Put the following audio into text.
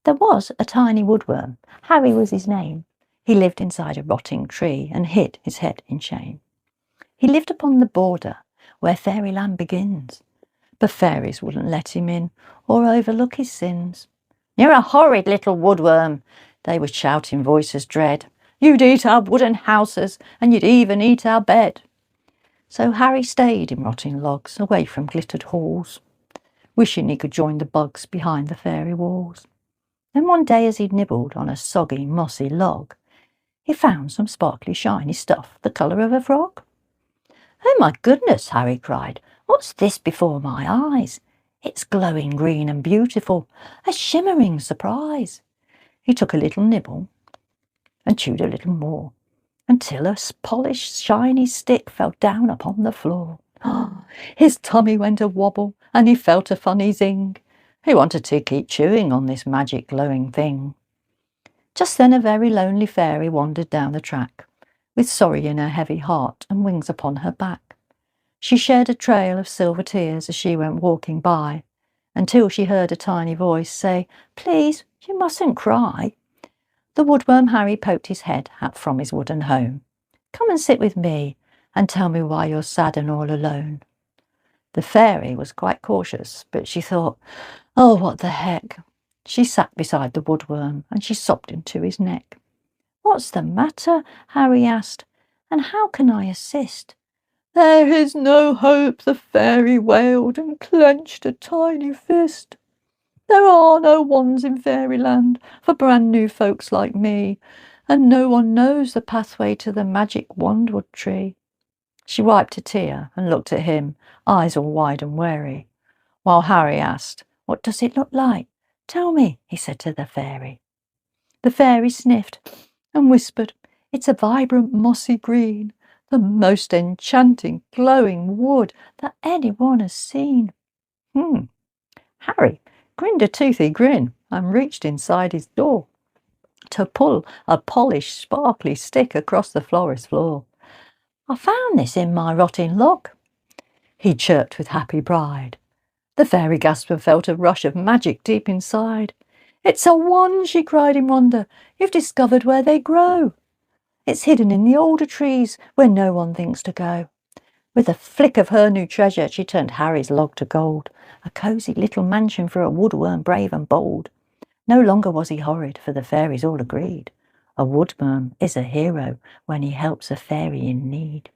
There was a tiny woodworm. Harry was his name. He lived inside a rotting tree and hid his head in shame. He lived upon the border where fairyland begins, but fairies wouldn't let him in or overlook his sins. "You're a horrid little woodworm," they would shout in voices dread. "You'd eat our wooden houses, and you'd even eat our bed." So Harry stayed in rotting logs, away from glittered halls, wishing he could join the bugs behind the fairy walls. Then one day, as he nibbled on a soggy, mossy log, he found some sparkly, shiny stuff the colour of a frog. "Oh my goodness," Harry cried, "what's this before my eyes? It's glowing green and beautiful, a shimmering surprise." He took a little nibble and chewed a little more, until a polished, shiny stick fell down upon the floor. His tummy went a wobble, and he felt a funny zing. He wanted to keep chewing on this magic glowing thing. Just then a very lonely fairy wandered down the track, with sorry in her heavy heart and wings upon her back. She shed a trail of silver tears as she went walking by, until she heard a tiny voice say, "Please, you mustn't cry." The woodworm Harry poked his head out from his wooden home. "Come and sit with me, and tell me why you're sad and all alone." The fairy was quite cautious, but she thought, "Oh, what the heck." She sat beside the woodworm, and she sobbed into his neck. "What's the matter?" Harry asked, "and how can I assist?" "There is no hope," the fairy wailed, and clenched a tiny fist. "There are no wands in fairyland for brand new folks like me, and no one knows the pathway to the magic wandwood tree." She wiped a tear and looked at him, eyes all wide and wary, while Harry asked, "What does it look like? Tell me," he said to the fairy. The fairy sniffed and whispered, "It's a vibrant mossy green, the most enchanting glowing wood that anyone has seen." Harry grinned a toothy grin and reached inside his door to pull a polished, sparkly stick across the florist floor. "I found this in my rotting log," he chirped with happy pride. The fairy gasped and felt a rush of magic deep inside. "It's a wand," she cried in wonder. "You've discovered where they grow. It's hidden in the older trees where no one thinks to go." With a flick of her new treasure, she turned Harry's log to gold, a cosy little mansion for a woodworm brave and bold. No longer was he horrid, for the fairies all agreed. A woodworm is a hero when he helps a fairy in need.